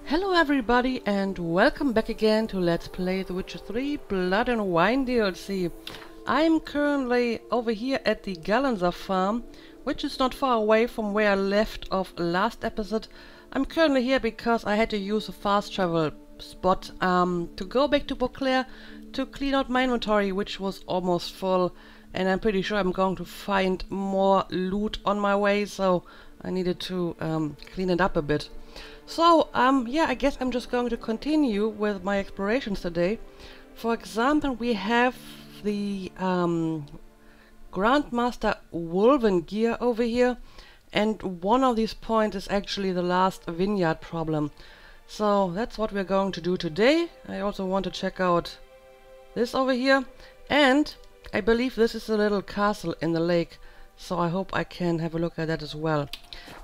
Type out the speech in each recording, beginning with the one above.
Hello everybody and welcome back again to Let's Play The Witcher 3 Blood and Wine DLC. I'm currently over here at the Galanza farm, which is not far away from where I left off last episode. I'm currently here because I had to use a fast travel spot to go back to Beauclair to clean out my inventory, which was almost full, and I'm pretty sure I'm going to find more loot on my way, so I needed to clean it up a bit. So, yeah, I guess I'm just going to continue with my explorations today. For example, we have the Grandmaster Wolven gear over here, and one of these points is actually the last vineyard problem. So, that's what we're going to do today. I also want to check out this over here, and I believe this is a little castle in the lake, so I hope I can have a look at that as well.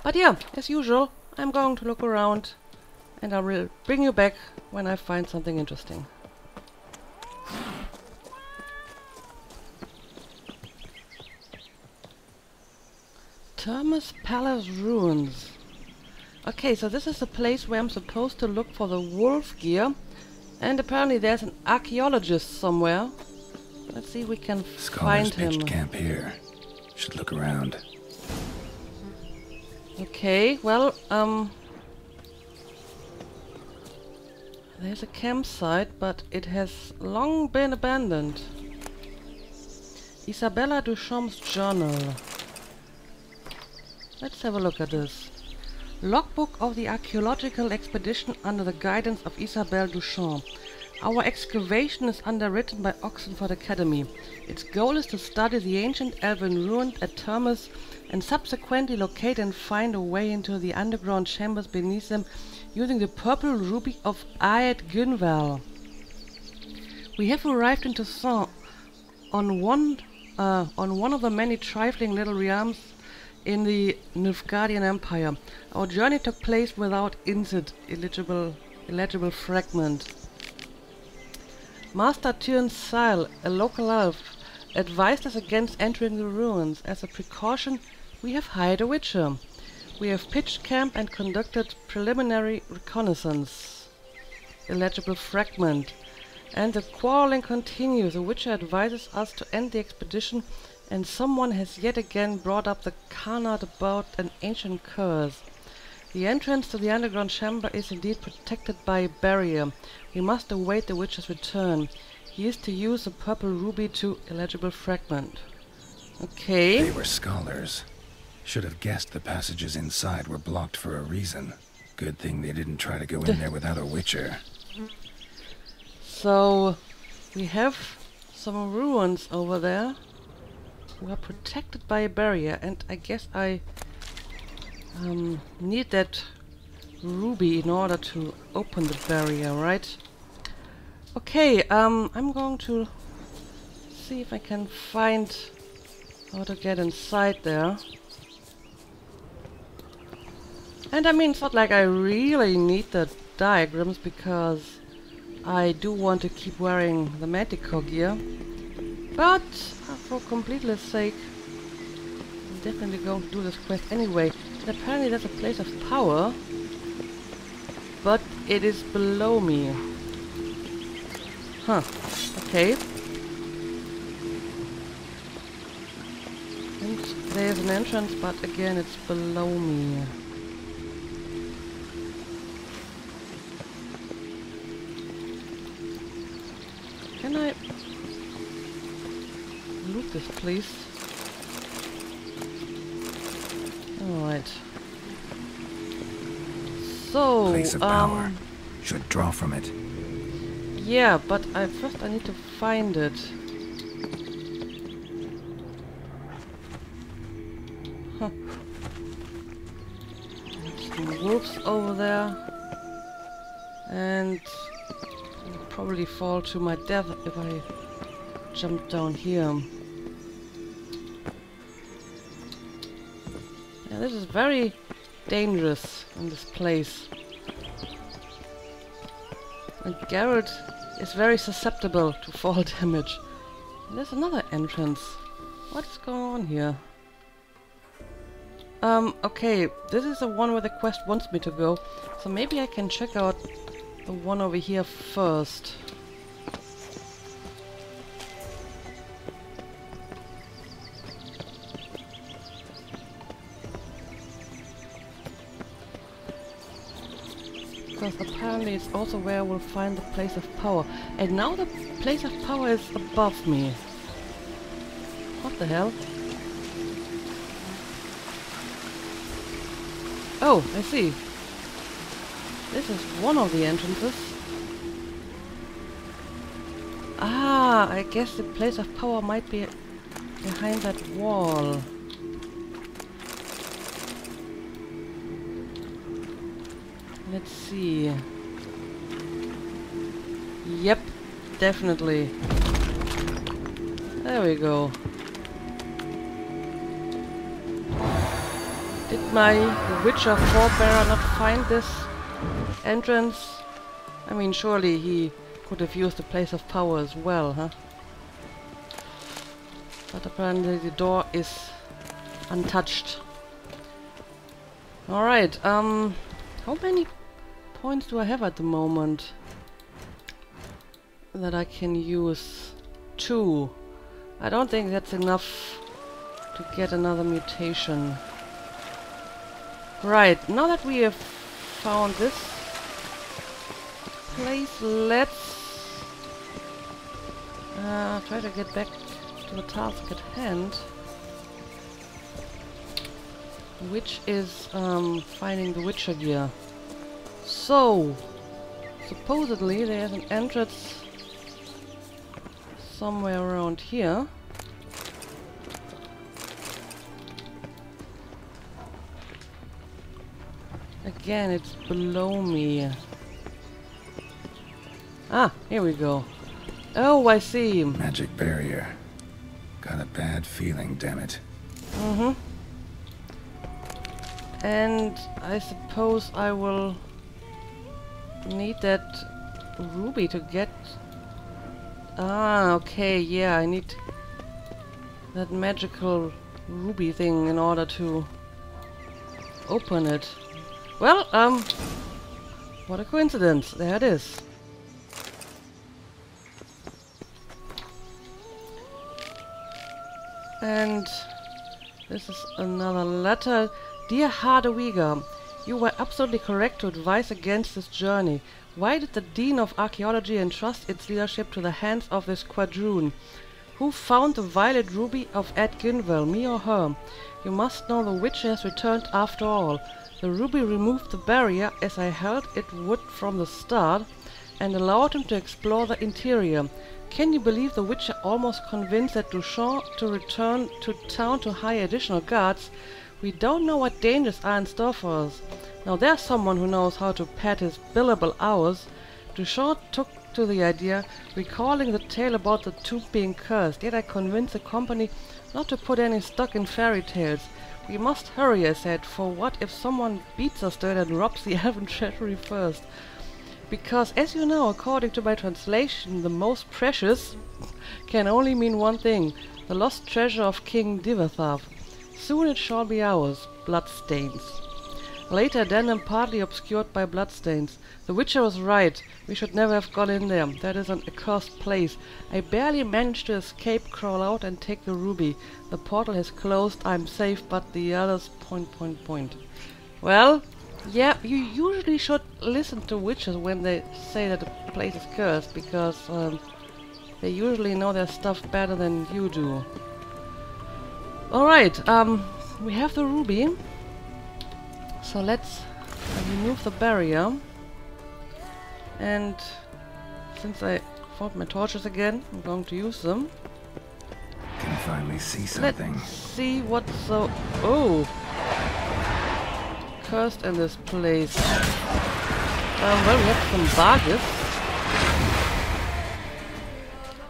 But yeah, as usual, I'm going to look around and I will bring you back when I find something interesting. Termus Palace Ruins. Okay, so this is the place where I'm supposed to look for the wolf gear, and apparently there's an archaeologist somewhere. Let's see if we can find him. Pitched camp here. Should look around. Okay, well, there's a campsite, but it has long been abandoned. Isabella Duchamp's journal. Let's have a look at this. Logbook of the archaeological expedition under the guidance of Isabelle Duchamp. Our excavation is underwritten by Oxenford Academy. Its goal is to study the ancient elven ruins at Termus and subsequently locate and find a way into the underground chambers beneath them using the purple ruby of Aed Gunval. We have arrived in Toussaint on one of the many trifling little realms in the Nilfgaardian Empire. Our journey took place without incident. Illegible fragment. Master Tyrion Sile, a local elf, advised us against entering the ruins. As a precaution, we have hired a witcher. We have pitched camp and conducted preliminary reconnaissance. Illegible fragment. And the quarreling continues. The witcher advises us to end the expedition, and someone has yet again brought up the Carnat about an ancient curse. The entrance to the underground chamber is indeed protected by a barrier. We must await the witcher's return. He is to use the purple ruby to illegible fragment. Okay. They were scholars. Should have guessed the passages inside were blocked for a reason. Good thing they didn't try to go in there without a witcher. So, we have some ruins over there who are protected by a barrier, and I guess I need that ruby in order to open the barrier, right? Okay, I'm going to see if I can find how to get inside there. And I mean, it's not like I really need the diagrams, because I do want to keep wearing the Manticore gear. But for completeness sake, I'm definitely going to do this quest anyway. And apparently there's a place of power, but it is below me. Huh. Okay. And there's an entrance, but again it's below me. Can I loot this, please? Alright. So, Place of power. Should draw from it. yeah, but first I need to find it. Huh. Some wolves over there. And I'll probably fall to my death if I jump down here. Yeah, this is very dangerous in this place. And Geralt is very susceptible to fall damage. And there's another entrance. What's going on here? Okay, this is the one where the quest wants me to go. So maybe I can check out the one over here first. Because apparently it's also where we'll find the place of power. And now the place of power is above me. What the hell? Oh, I see. This is one of the entrances. Ah, I guess the place of power might be behind that wall. Let's see. Yep, definitely. There we go. Did my Witcher forebearer not find this entrance? I mean, surely he could have used the place of power as well, huh? But apparently the door is untouched. Alright, how many points do I have at the moment that I can use? 2. I don't think that's enough to get another mutation. Right, now that we have found this place, let's try to get back to the task at hand, which is finding the Witcher gear. So, supposedly there's an entrance somewhere around here. Again, it's below me. Ah, here we go. Oh, I see. Magic barrier. Got a bad feeling, damn it. Mm-hmm. And I suppose I will need that ruby to get... Ah, okay, yeah, I need that magical ruby thing in order to open it. Well, what a coincidence. There it is. And this is another letter. Dear Hardewiger, you were absolutely correct to advise against this journey. Why did the Dean of Archaeology entrust its leadership to the hands of this quadroon? Who found the violet ruby of Ed Ginwell, me or her? You must know the Witcher has returned after all. The ruby removed the barrier, as I held it would from the start, and allowed him to explore the interior. Can you believe the Witcher almost convinced that Duchamp to return to town to hire additional guards? We don't know what dangers are in store for us. Now there's someone who knows how to pad his billable hours. Duchamp took to the idea, recalling the tale about the tomb being cursed, yet I convinced the company not to put any stock in fairy tales. We must hurry, I said, for what if someone beats us to it and robs the elven treasury first? Because, as you know, according to my translation, the most precious can only mean one thing, the lost treasure of King Divathav. Soon it shall be ours, bloodstains. Later, Denham partly obscured by bloodstains. The Witcher was right. We should never have gone in there. That is an accursed place. I barely managed to escape, crawl out and take the ruby. The portal has closed. I'm safe, but the others... ... Well, yeah, you usually should listen to witches when they say that the place is cursed, because they usually know their stuff better than you do. Alright, we have the ruby. So let's remove the barrier. And since I found my torches again, I'm going to use them. Can finally see something. Let's see what's so... Oh! Cursed in this place. Well, we have some barges.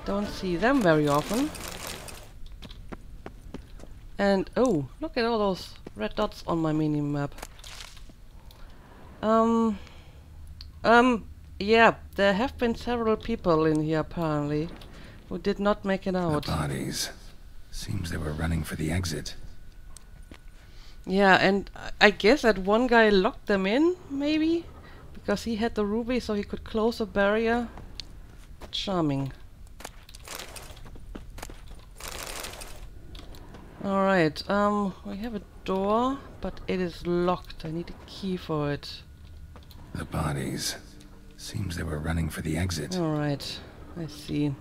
Don't see them very often. And oh, look at all those red dots on my mini-map. Yeah, there have been several people in here apparently who did not make it out. The bodies. Seems they were running for the exit. Yeah, and I guess that one guy locked them in, maybe? Because he had the ruby so he could close a barrier. Charming. Alright, we have a door, but it is locked. I need a key for it. The bodies. Seems they were running for the exit. Alright, I see.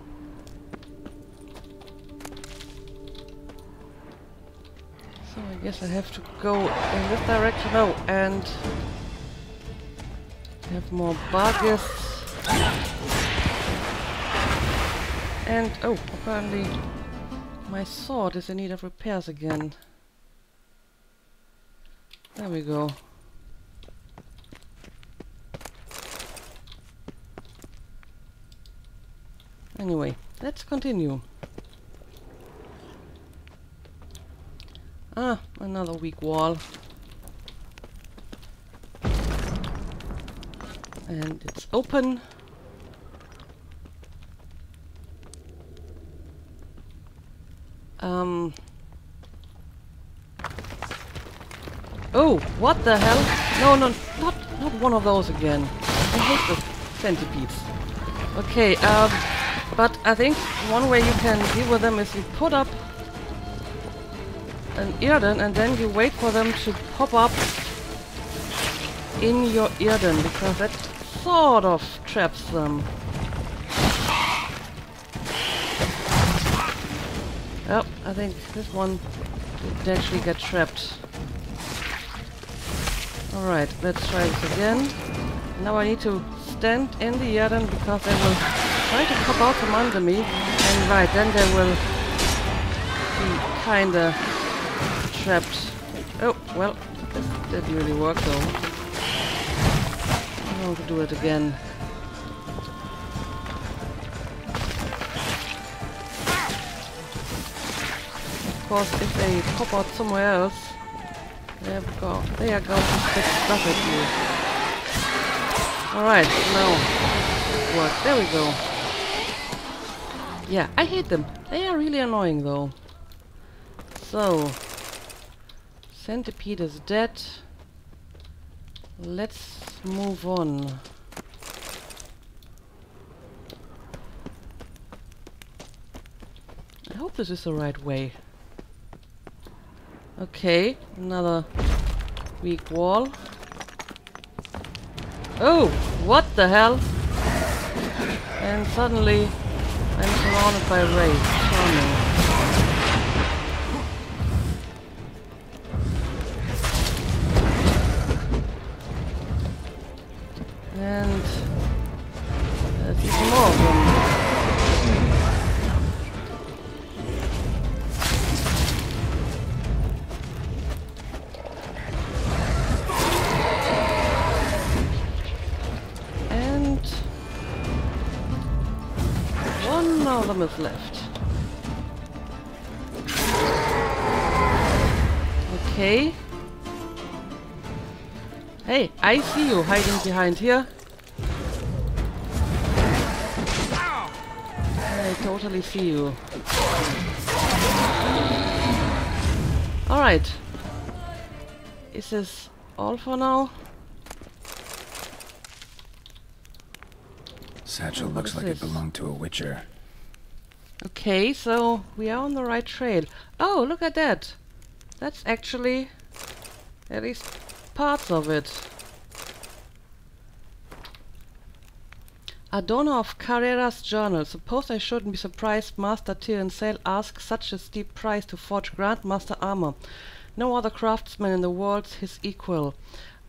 So I guess I have to go in this direction. Oh, and have more buggers. And oh, apparently my sword is in need of repairs again. There we go. Anyway, let's continue. Ah, another weak wall. And it's open. Oh, what the hell? No, no, not one of those again. I hate the centipedes. Okay, but I think one way you can deal with them is you put up an earden and then you wait for them to pop up in your earden, because that sort of traps them. Oh, I think this one did actually get trapped. Alright, let's try this again. Now I need to stand in the earden because they will try to pop out from under me. And right, then they will be kinda trapped. Oh, well, this didn't really work though. I'm going to do it again. Of course, if they pop out somewhere else, they are going to stick stuff at you. Alright, now it worked. There we go. Yeah, I hate them. They are really annoying though. So, centipede is dead. Let's move on. I hope this is the right way. Okay, another weak wall. Oh, what the hell? And suddenly I'm surrounded by rays. Charming. And there's even more of them. And one of them is left. Okay. Hey, I see you hiding behind here. I totally see you. Alright. Is this all for now? Satchel looks like it belonged to a witcher. Okay, so we are on the right trail. Oh, look at that. That's actually at least parts of it. Adorno of Carrera's journal. Suppose I shouldn't be surprised Master Tyrion Sale asks such a steep price to forge Grandmaster armor. No other craftsman in the world's his equal.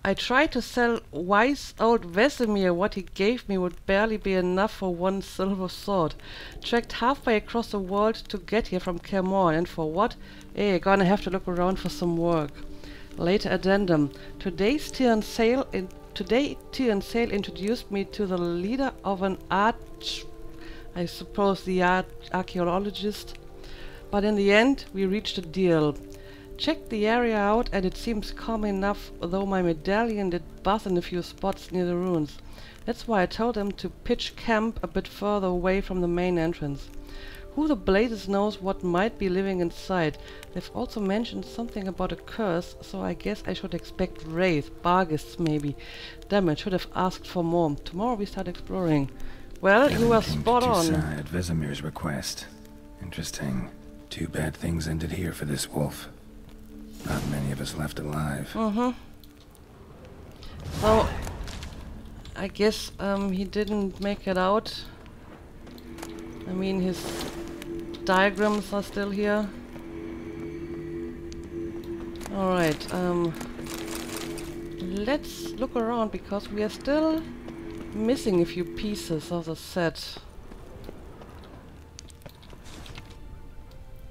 I tried to sell wise old Vesemir. What he gave me would barely be enough for one silver sword. Trekked halfway across the world to get here from Kaer Morhen, and for what? Gonna have to look around for some work. Later addendum. Today Tyrion Sale introduced me to the leader of an I suppose the archaeologist. But in the end, we reached a deal. Checked the area out and it seems calm enough, though my medallion did buzz in a few spots near the ruins. That's why I told them to pitch camp a bit further away from the main entrance. Who the blazes knows what might be living inside. They've also mentioned something about a curse, so I guess I should expect wraith, barghists maybe. Damn it, should have asked for more. Tomorrow we start exploring. Well, you were spot on. At Vesemir's request. Interesting. Too bad things ended here for this wolf. Not many of us left alive. So, I guess he didn't make it out. I mean, his diagrams are still here. Alright, let's look around because we are still missing a few pieces of the set.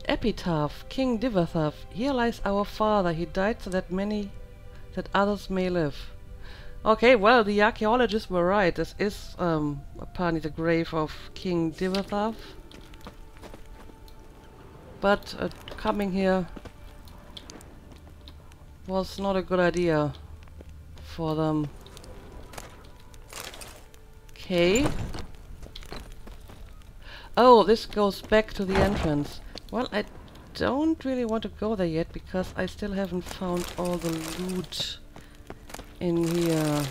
Epitaph, King Divathav. Here lies our father. He died so that others may live. Okay, well, the archaeologists were right. This is apparently the grave of King Divathav. But coming here was not a good idea for them. Okay. Oh, this goes back to the entrance. Well, I don't really want to go there yet because I still haven't found all the loot in here.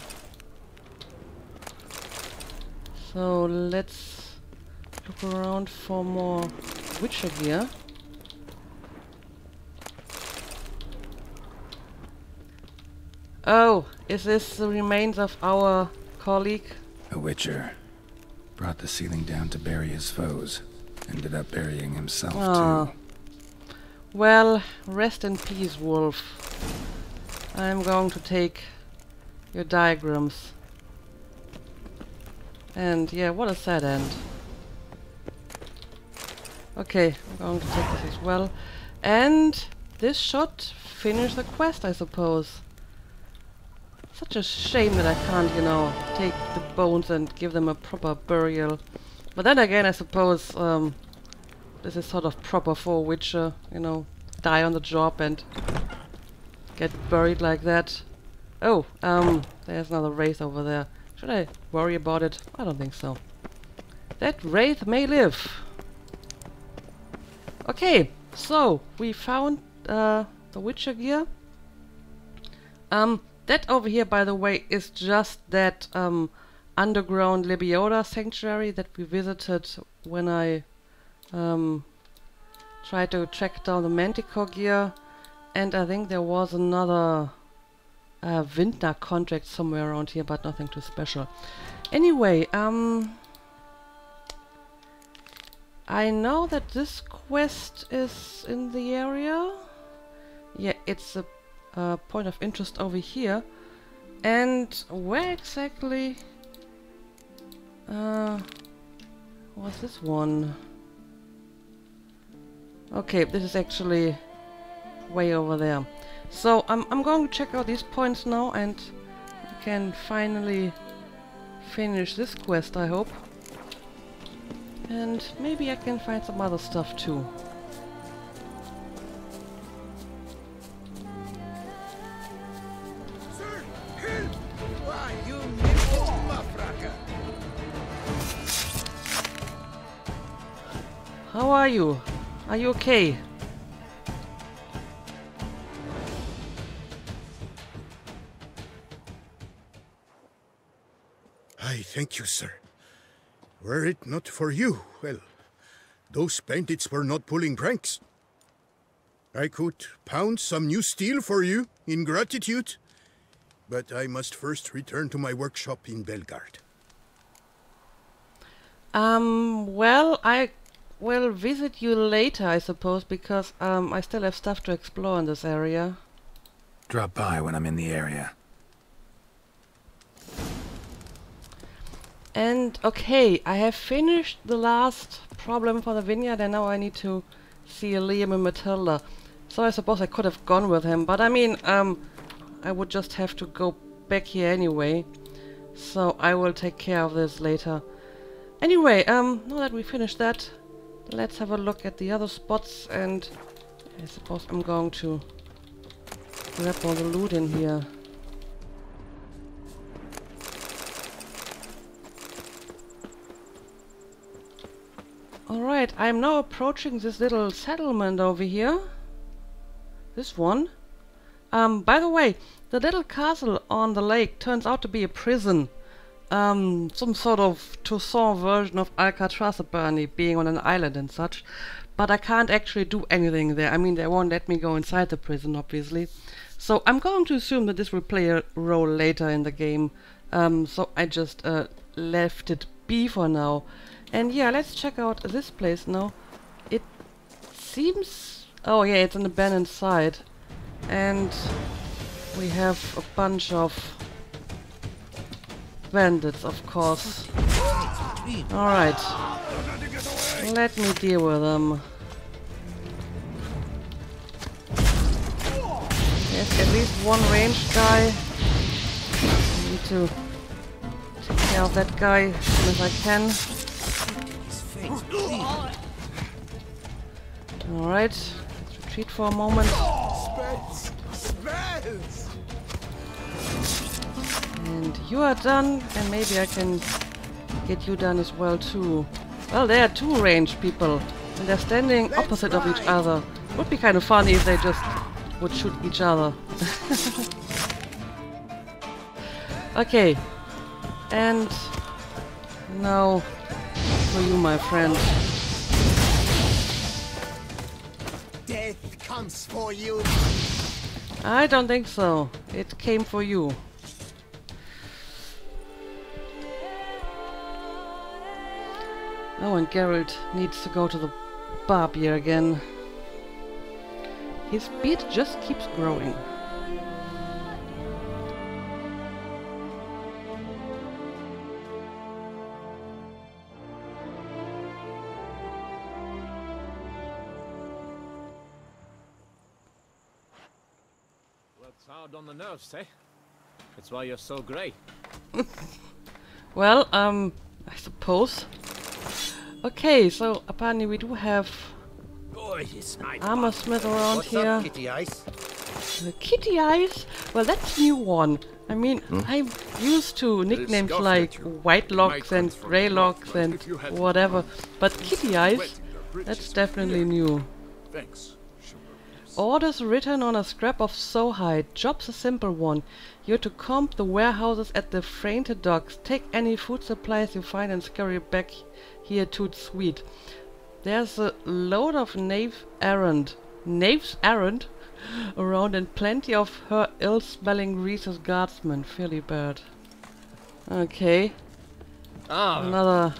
So let's look around for more Witcher gear. Oh, is this the remains of our colleague? A Witcher. Brought the ceiling down to bury his foes. Ended up burying himself too. Well, rest in peace, wolf. I'm going to take your diagrams. And yeah, what a sad end. Okay, I'm going to take this as well. And this should finish the quest, I suppose. Such a shame that I can't, you know, take the bones and give them a proper burial. But then again, I suppose this is sort of proper for a Witcher, you know, die on the job and get buried like that. Oh, there's another wraith over there. Should I worry about it? I don't think so. That wraith may live. Okay, so we found the Witcher gear. That over here, by the way, is just that underground Lebioda sanctuary that we visited when I tried to track down the Manticore gear. And I think there was another Vintner contract somewhere around here, but nothing too special. Anyway, I know that this quest is in the area. Yeah, it's a point of interest over here. And where exactly was this one? Okay, this is actually way over there. So I'm going to check out these points now and we can finally finish this quest, I hope. And maybe I can find some other stuff too. Sir, help! Why, you nipple mafraka! How are you? Are you okay? I thank you, sir. Were it not for you, well, those bandits were not pulling pranks. I could pound some new steel for you in gratitude, but I must first return to my workshop in Belgard. Well, I will visit you later, I suppose, because I still have stuff to explore in this area. Drop by when I'm in the area. And okay, I have finished the last problem for the vineyard and now I need to see Liam and Matilda. So I suppose I could have gone with him, but I mean, I would just have to go back here anyway. So I will take care of this later. Anyway, now that we finished that, let's have a look at the other spots, and I suppose I'm going to grab all the loot in here. Alright, I'm now approaching this little settlement over here. This one. By the way, the little castle on the lake turns out to be a prison. Some sort of Toussaint version of Alcatraz apparently, being on an island and such. But I can't actually do anything there. I mean, they won't let me go inside the prison, obviously. So I'm going to assume that this will play a role later in the game. So I just left it be for now. And yeah, let's check out this place now. It seems... oh yeah, it's an abandoned site. And we have a bunch of bandits, of course. Alright. Let me deal with them. There's at least one ranged guy. I need to take care of that guy as soon as I can. Alright, let's retreat for a moment. And you are done, and maybe I can get you done as well too. Well, there are two ranged people, and they're standing opposite of each other. Would be kind of funny if they just would shoot each other. Okay, and now for you, my friend. Death comes for you. I don't think so. It came for you. Oh, and Geralt needs to go to the barbier again. His beard just keeps growing. Works hard on the nerves, eh? That's why you're so grey. Well, I suppose. Okay, so apparently we do have armor smith around What's here. up, Kitty Eyes? The Kitty Eyes? Well, that's a new one. I mean, I'm used to nicknames like White Locks and Grey Locks and whatever, but Kitty Eyes, that's definitely new. Thanks. Orders written on a scrap of sowhide. Job's a simple one. You're to comb the warehouses at the freighter docks. Take any food supplies you find and scurry back here to Sweet. There's a load of knaves errant around and plenty of her ill-smelling rhesus guardsmen. Philly bird. Okay. Another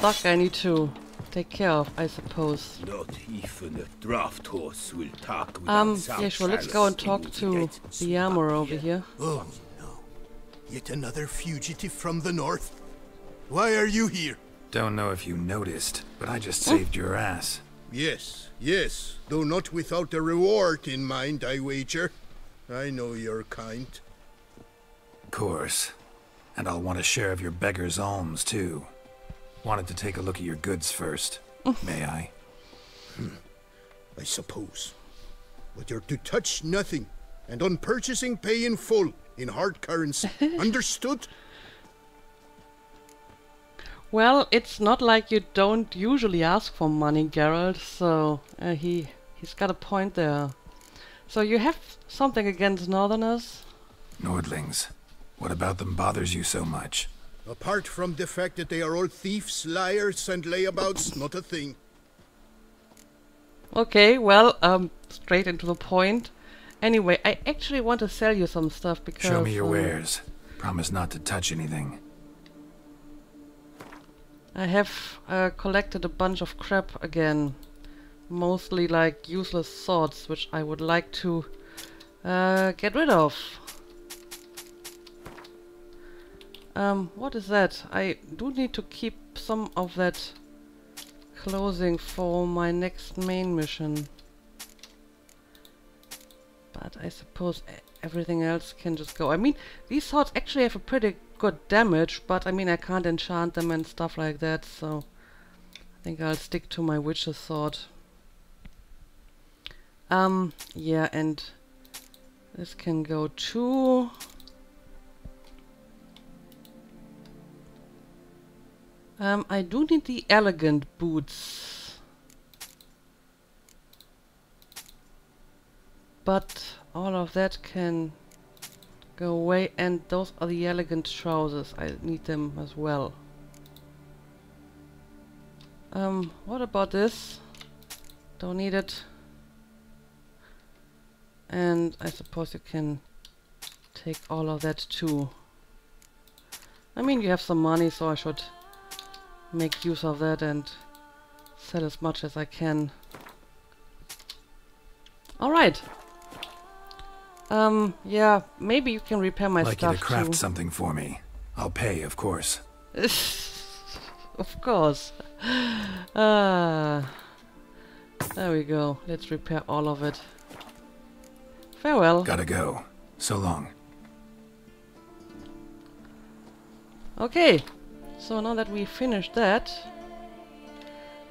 duck I need to take care of, I suppose. Not even a draft horse will talk Yeah, sure, let's go and talk to the armor over here. Oh no. Yet another fugitive from the north? Why are you here? Don't know if you noticed, but I just saved your ass. Yes, yes, though not without a reward in mind, I wager. I know your kind. Of course. And I'll want a share of your beggar's alms, too. Wanted to take a look at your goods first. May I? I suppose. But you're to touch nothing, and on purchasing pay in full, in hard currency. Understood? Well, it's not like you don't usually ask for money, Geralt, so he's got a point there. So you have something against Northerners? Nordlings. What about them bothers you so much? Apart from the fact that they are all thieves, liars, and layabouts, not a thing. Okay, well, straight into the point. Anyway, I actually want to sell you some stuff because... Show me your wares. Promise not to touch anything. I have collected a bunch of crap again. Mostly like useless swords, which I would like to get rid of. What is that? I do need to keep some of that clothing for my next main mission. But I suppose everything else can just go. I mean, these swords actually have a pretty good damage, but I mean, I can't enchant them and stuff like that, so I think I'll stick to my witch's sword. Yeah, and this can go too. I do need the elegant boots. But all of that can go away, and those are the elegant trousers. I need them as well. What about this? Don't need it. And I suppose you can take all of that too. I mean, you have some money, so I should make use of that and sell as much as I can. Alright. Yeah, maybe you can repair my Like you stuff to craft too. something for me. I'll pay, of course. Of course. There we go. Let's repair all of it. Farewell. Gotta go. So long. Okay. So now that we finished that,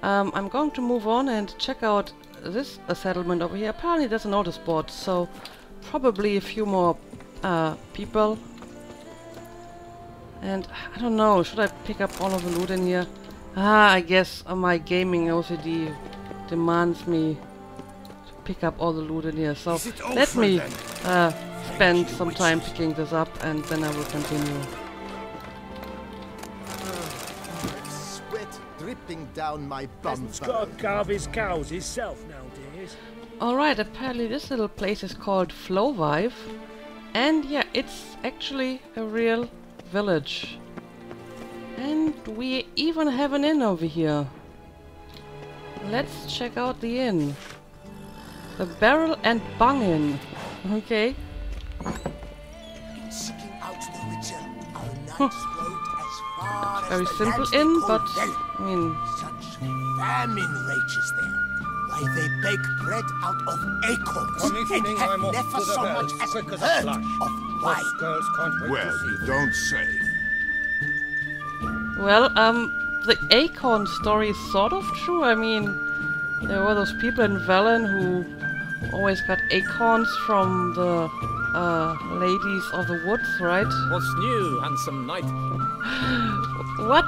I'm going to move on and check out this settlement over here. Apparently there's a notice board, so probably a few more people. And I don't know, should I pick up all of the loot in here? I guess my gaming OCD demands me to pick up all the loot in here. So let me spend some time picking this up, and then I will continue. Sweat dripping down my bum. He's got to carve his cows himself nowadays. Alright, apparently this little place is called Flowvive. And yeah, it's actually a real village. And we even have an inn over here. Let's check out the inn. The Barrel and Bung Inn. Okay. Seeking out the ritual, our knights rode as far Very as the simple lands they inn, call but Vel. I mean, Such famine rages there. Why they bake bread out of acorns Funny and thing, have I'm off never to the so bell, much as quick as a heard flash. of wine. Us girls can't wait Well, to see you them. don't say. well, the acorn story is sort of true. I mean, there were those people in Velen who always got acorns from the ladies of the woods, right? What's new, handsome knight? What?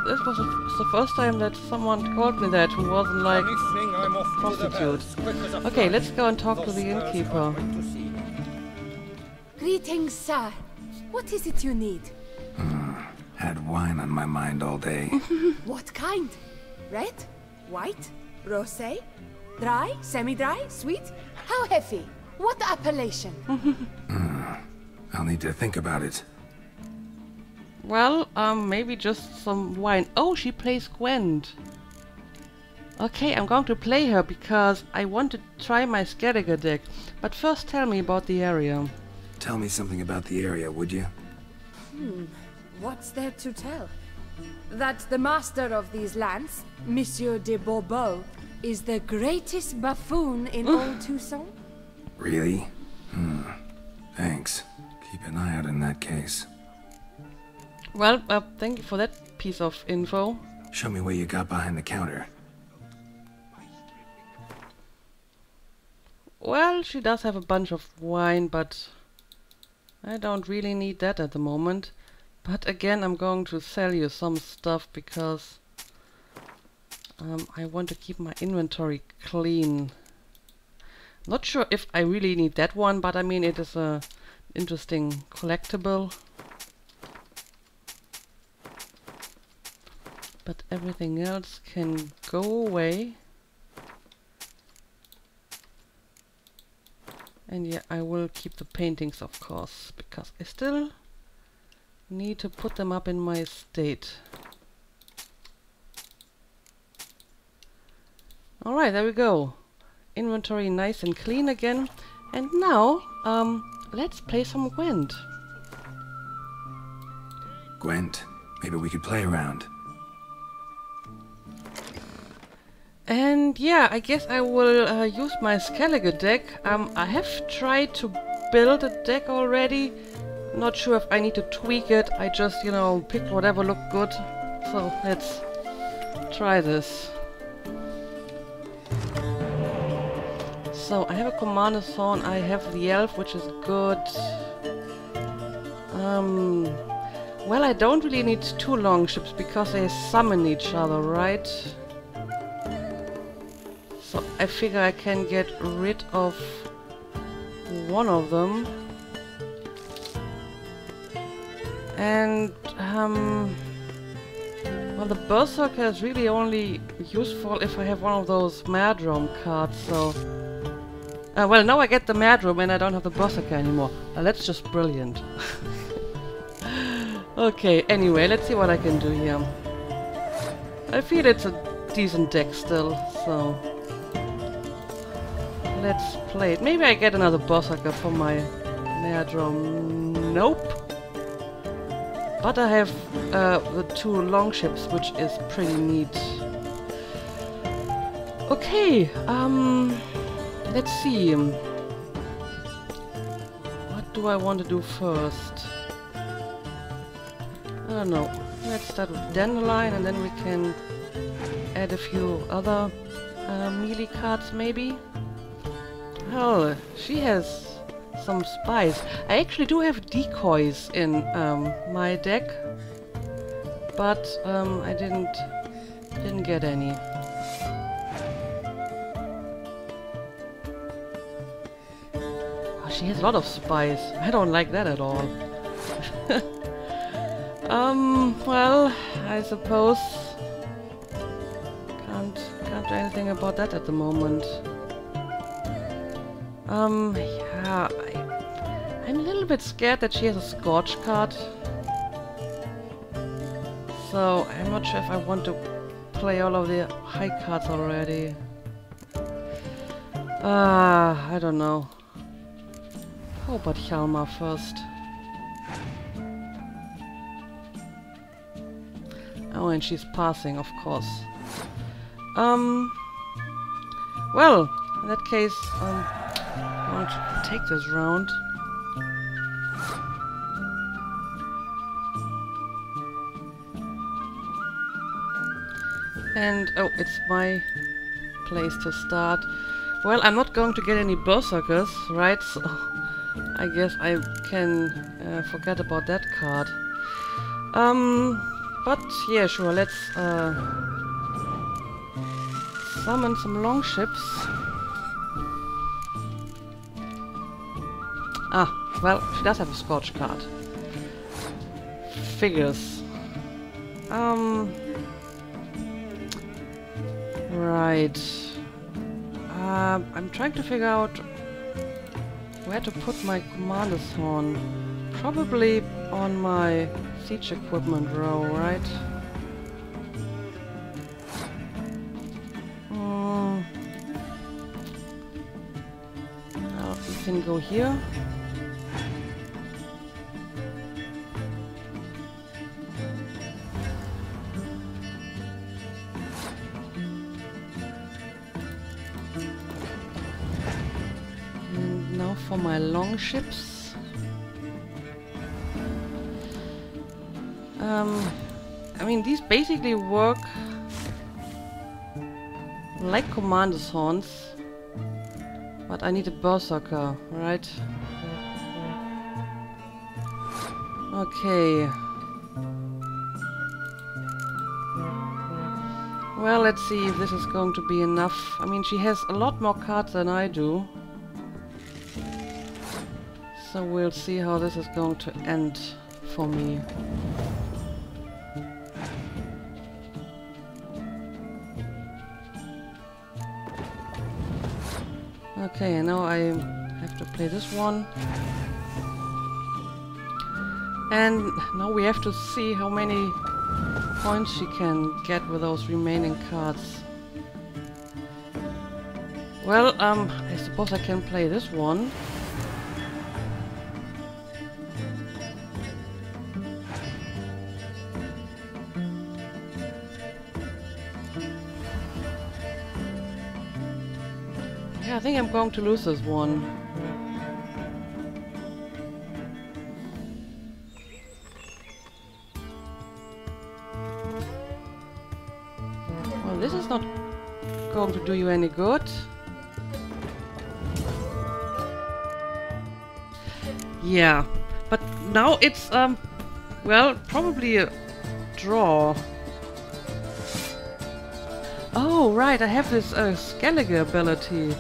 This was the first time that someone called me that who wasn't like Funny thing, I'm off to the bell, prostitute. quick as a Okay, flash. let's go and talk to Us the girls innkeeper. can't wait to see them. Greetings, sir. What is it you need? Had wine on my mind all day. What kind? Red? White? Rosé? Dry? Semi-dry? Sweet? How heavy? What appellation? I'll need to think about it. Well, maybe just some wine. Oh, she plays Gwent. Okay, I'm going to play her because I want to try my Skellige deck. But first tell me about the area. Tell me something about the area, would you? What's there to tell? That the master of these lands, Monsieur de Bourbeau, is the greatest buffoon in all Toussaint? Really? Thanks. Keep an eye out in that case. Well, thank you for that piece of info. Show me what you got behind the counter. Well, she does have a bunch of wine, but I don't really need that at the moment. But again, I'm going to sell you some stuff because I want to keep my inventory clean. Not sure if I really need that one, but I mean it is a interesting collectible. But everything else can go away. And yeah, I will keep the paintings, of course, because I still need to put them up in my estate. Alright, there we go. Inventory nice and clean again. And now, let's play some Gwent. Gwent, maybe we could play around. And yeah, I guess I will use my Skellige deck. I have tried to build a deck already. Not sure if I need to tweak it. I just, you know, picked whatever looked good. So let's try this. So I have a commander thorn. I have the elf, which is good. Well, I don't really need 2 longships because they summon each other, right? So I figure I can get rid of one of them. And, well, the Berserker is really only useful if I have one of those Mardrome cards, so... well, now I get the Mardrome and I don't have the Berserker anymore. That's just brilliant. Okay, anyway, let's see what I can do here. I feel it's a decent deck still, so... let's play it. Maybe I get another Berserker for my Mardrome. Nope. But I have the 2 longships, which is pretty neat. Okay, let's see. What do I want to do first? I don't know. Let's start with Dandelion and then we can add a few other melee cards maybe. Oh, she has some spice. I actually do have decoys in my deck, but I didn't get any. Oh, she has a lot of spice. I don't like that at all. Well, I suppose can't do anything about that at the moment. Yeah, I'm a little bit scared that she has a Scorch card. So, I'm not sure if I want to play all of the high cards already. I don't know. How about Hjalmar first? Oh, and she's passing, of course. Well, in that case, I want to take this round. And, oh, it's my place to start. Well, I'm not going to get any Berserkers, right? So, I guess I can forget about that card. But, yeah, sure, let's summon some longships. Ah, well, she does have a Scorch card. Figures. Right. I'm trying to figure out where to put my Commander's Horn. Probably on my siege equipment row, right? Now we can go here. And now for my longships. I mean, these basically work like Commander's Horns, but I need a Berserker, right? Okay. Well, let's see if this is going to be enough. I mean, she has a lot more cards than I do. So we'll see how this is going to end for me. Okay, now I have to play this one. And now we have to see how many points she can get with those remaining cards. Well, I suppose I can play this one. Yeah, I think I'm going to lose this one. Well, this is not going to do you any good. Yeah, but now it's Well, probably a draw. Oh, right, I have this Skellige ability.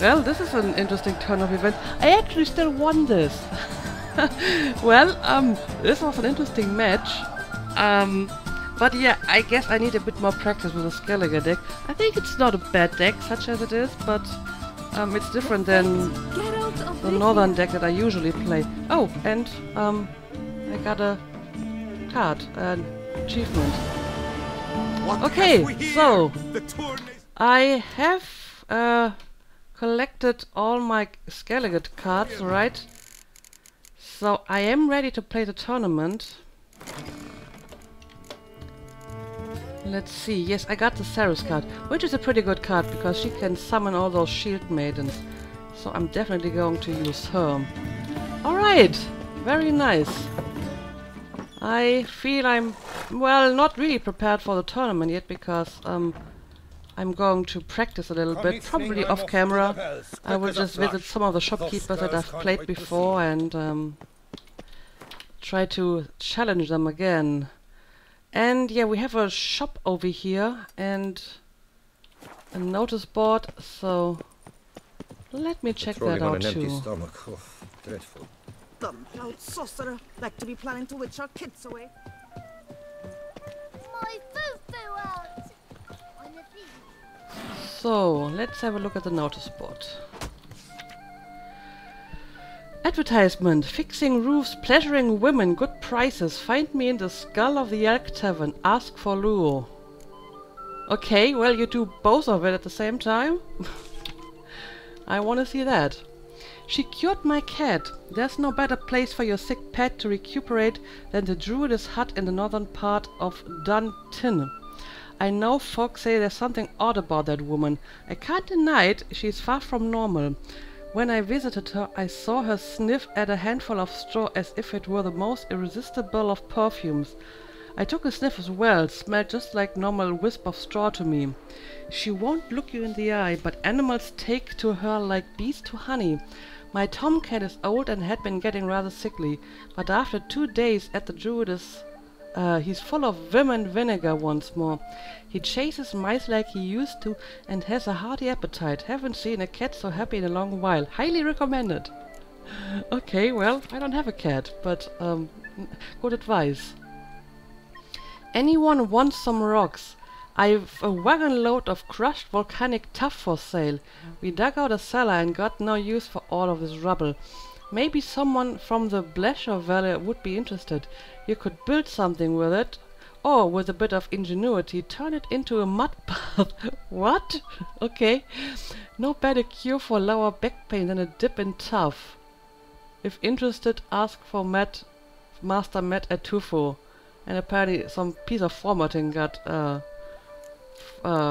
Well, this is an interesting turn of events. I actually still won this. Well, this was an interesting match. But yeah, I guess I need a bit more practice with the Skellige deck. I think it's not a bad deck, such as it is, but it's different than the northern deck that I usually play. Oh, and I got a card, an achievement. Okay, so I have collected all my Skellige cards, right? So I am ready to play the tournament. Let's see. Yes, I got the Ceres card, which is a pretty good card because she can summon all those shield maidens. So I'm definitely going to use her. Alright, very nice. I feel I'm, well, not really prepared for the tournament yet because I'm going to practice a little bit, probably off camera. I will just visit some of the shopkeepers that I've played before and try to challenge them again. And yeah, we have a shop over here and a notice board, so let me check that out too. Oh, dreadful. Dumb proud sorcerer, like to be planning to witch our kids away. My foo-foo out! On the beach. So, let's have a look at the notice board. Advertisement. Fixing roofs, pleasuring women, good prices. Find me in the Skull of the Elk Tavern. Ask for Luo. Okay, well, you do both of it at the same time? I want to see that. She cured my cat. There's no better place for your sick pet to recuperate than the druidess hut in the northern part of Dun Tin. I know folks say there's something odd about that woman. I can't deny it, she's far from normal. When I visited her, I saw her sniff at a handful of straw as if it were the most irresistible of perfumes. I took a sniff as well, smelled just like normal wisp of straw to me. She won't look you in the eye, but animals take to her like bees to honey. My tomcat is old and had been getting rather sickly, but after 2 days at the druidess, he's full of vim and vinegar once more. He chases mice like he used to and has a hearty appetite. Haven't seen a cat so happy in a long while. Highly recommended. Okay, well, I don't have a cat, but good advice. Anyone wants some rocks? I've a wagon load of crushed volcanic tuff for sale. We dug out a cellar and got no use for all of this rubble. Maybe someone from the Blesher Valley would be interested. You could build something with it, or with a bit of ingenuity, turn it into a mud bath. What? Okay. No better cure for lower back pain than a dip in tuff. If interested, ask for Master Matt at Tufo. And apparently some piece of formatting got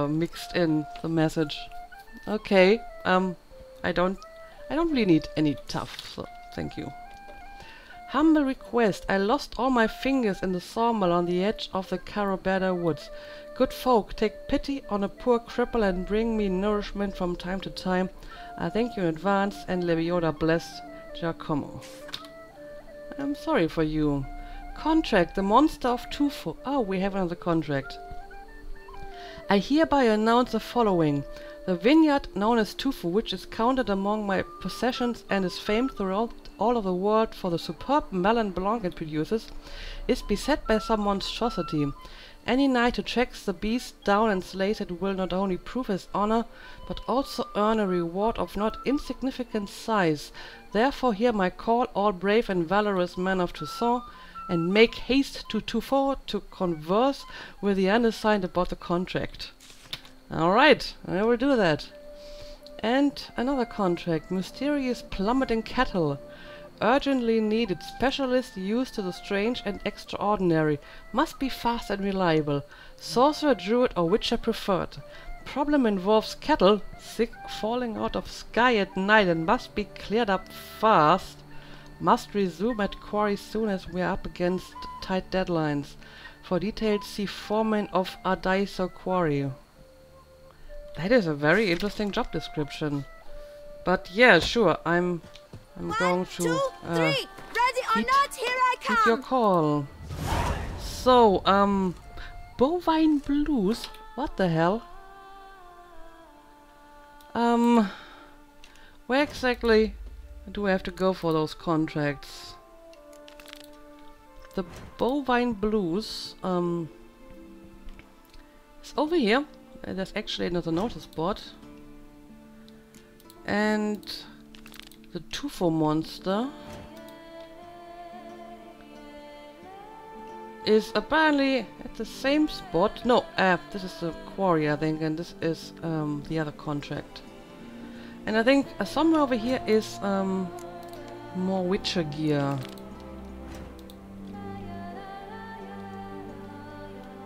mixed in the message. Okay, I don't really need any tuff, so thank you. Humble request. I lost all my fingers in the sawmill on the edge of the Carabada woods. Good folk, take pity on a poor cripple and bring me nourishment from time to time. I thank you in advance, and Levioda bless Giacomo. I'm sorry for you. Contract, the monster of Tufo. Oh, we have another contract. I hereby announce the following. The vineyard known as Tufo, which is counted among my possessions and is famed throughout all of the world for the superb melon blanc it produces, is beset by some monstrosity. Any knight who tracks the beast down and slays it will not only prove his honor, but also earn a reward of not insignificant size. Therefore hear my call, all brave and valorous men of Toussaint, and make haste to Tufo to converse with the unassigned about the contract. Alright, I will do that. And another contract. Mysterious plummeting cattle. Urgently needed. Specialist used to the strange and extraordinary. Must be fast and reliable. Sorcerer, druid or witcher preferred. Problem involves cattle sick falling out of sky at night and must be cleared up fast. Must resume at quarry soon as we are up against tight deadlines. For details see foreman of Ardaiso Quarry. That is a very interesting job description. But yeah, sure, I'm going to One, two, three. Ready or not, here I Keep your call. So, bovine blues? What the hell? Where exactly do I have to go for those contracts? The bovine blues, is over here. There's actually another notice board. And the Tufo monster is apparently at the same spot. No, this is the quarry, I think, and this is the other contract. And I think somewhere over here is more Witcher gear.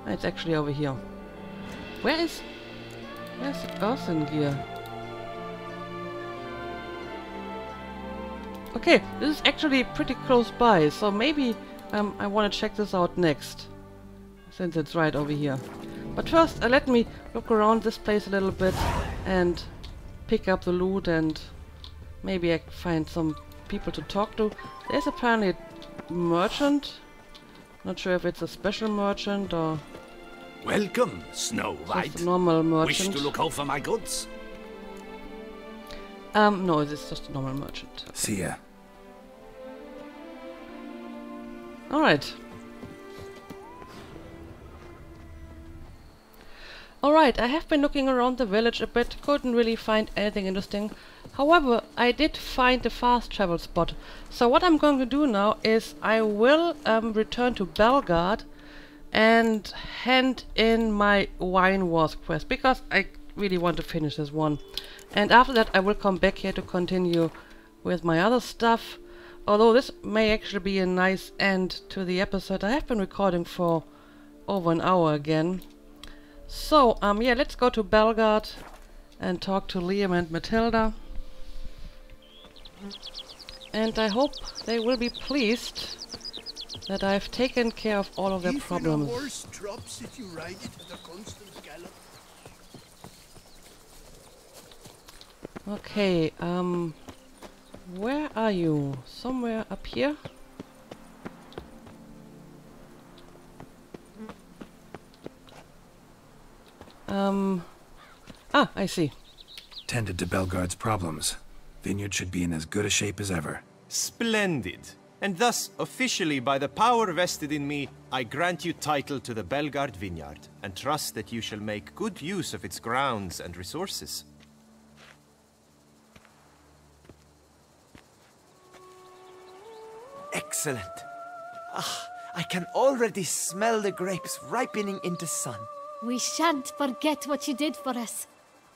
It's actually over here. Where's the earthen gear? Okay, this is actually pretty close by, so maybe I want to check this out next, since it's right over here. But first, let me look around this place a little bit and pick up the loot, and maybe I can find some people to talk to. There's apparently a merchant. Not sure if it's a special merchant or Welcome, Snow White. just a normal merchant. Wish to look over my goods? No, it's just a normal merchant. See ya. Alright. Alright, I have been looking around the village a bit, couldn't really find anything interesting. However, I did find a fast travel spot. So what I'm going to do now is I will return to Belgard and hand in my Wine Wars quest, because I really want to finish this one. And after that I will come back here to continue with my other stuff. Although this may actually be a nice end to the episode. I have been recording for over an hour again. So, yeah, let's go to Belgard and talk to Liam and Matilda. And I hope they will be pleased that I've taken care of all of their problems. Even a horse drops if you ride it at a constant gallop. Okay, where are you? Somewhere up here? I see. Tended to Belgard's problems. Vineyard should be in as good a shape as ever. Splendid. And thus, officially by the power vested in me, I grant you title to the Belgard Vineyard, and trust that you shall make good use of its grounds and resources. Excellent. Ah, I can already smell the grapes ripening into sun. We shan't forget what you did for us.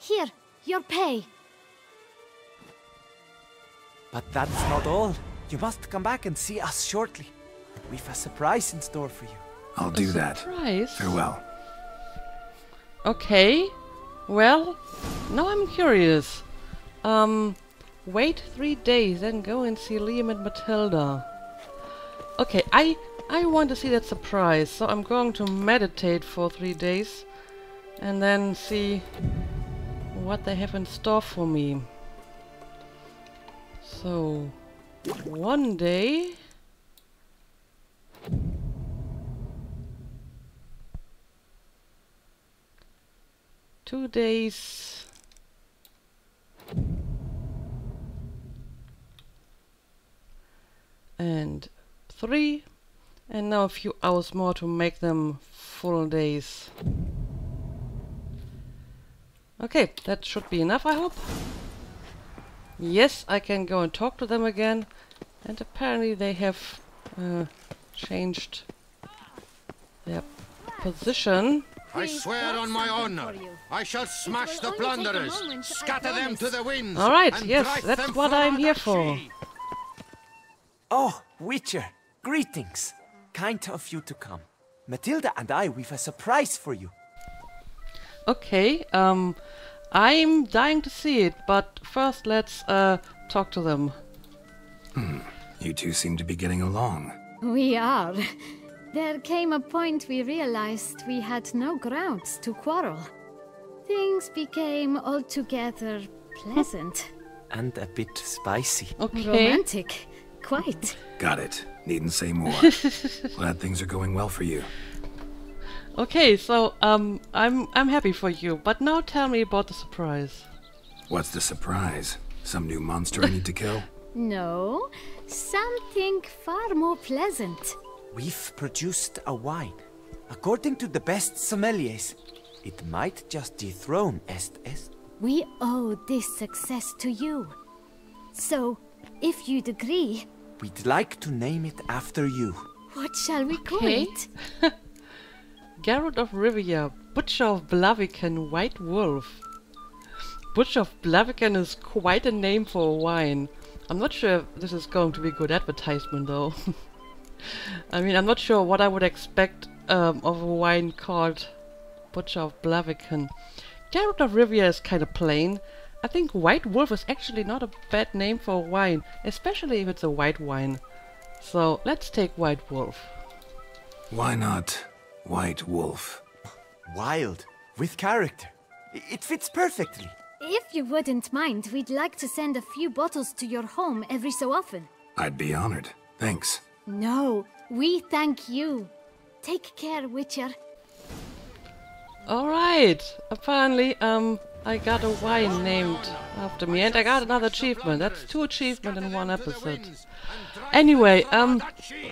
Here, your pay. But that's not all. You must come back and see us shortly. We've a surprise in store for you. I'll do that. Surprise? Farewell. Okay. Well, now I'm curious. Wait 3 days, then go and see Liam and Matilda. Okay, I want to see that surprise, so I'm going to meditate for 3 days and then see what they have in store for me. So, 1 day. Two days. And 3. And now a few hours more to make them full days. Okay, that should be enough, I hope. Yes, I can go and talk to them again. And apparently they have changed their position. I swear on my honor, I shall smash the plunderers, scatter them to the winds. Alright, yes, that's what I'm here for. Oh, Witcher, greetings. Kind of you to come. Matilda and I, we've a surprise for you. Okay, I'm dying to see it, but first let's talk to them. You two seem to be getting along. We are. There came a point we realized we had no grounds to quarrel. Things became altogether pleasant. And a bit spicy. Okay. Romantic. Quite. Got it. Needn't say more. Glad things are going well for you. Okay, so I'm happy for you, but now tell me about the surprise. What's the surprise? Some new monster I need to kill? No, something far more pleasant. We've produced a wine. According to the best sommeliers, it might just dethrone Est. We owe this success to you. So, if you'd agree... We'd like to name it after you. What shall we call it? Geralt of Rivia, Butcher of Blaviken, White Wolf. Butcher of Blaviken is quite a name for a wine. I'm not sure if this is going to be good advertisement though. I mean, I'm not sure what I would expect of a wine called Butcher of Blaviken. Geralt of Rivia is kind of plain. I think White Wolf is actually not a bad name for a wine, especially if it's a white wine. So let's take White Wolf. Why not White Wolf? Wild, with character. It fits perfectly. If you wouldn't mind, we'd like to send a few bottles to your home every so often. I'd be honored. Thanks. No, we thank you. Take care, Witcher. Alright, apparently, I got a wine named after me, and I got another achievement. That's 2 achievements in 1 episode. Anyway,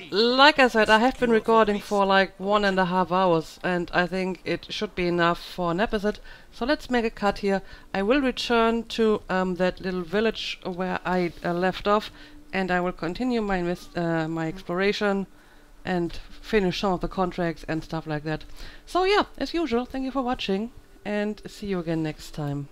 like I said, I have been recording for like 1.5 hours, and I think it should be enough for an episode. So let's make a cut here. I will return to that little village where I left off, and I will continue my exploration and finish some of the contracts and stuff like that. So yeah, as usual, thank you for watching, and see you again next time.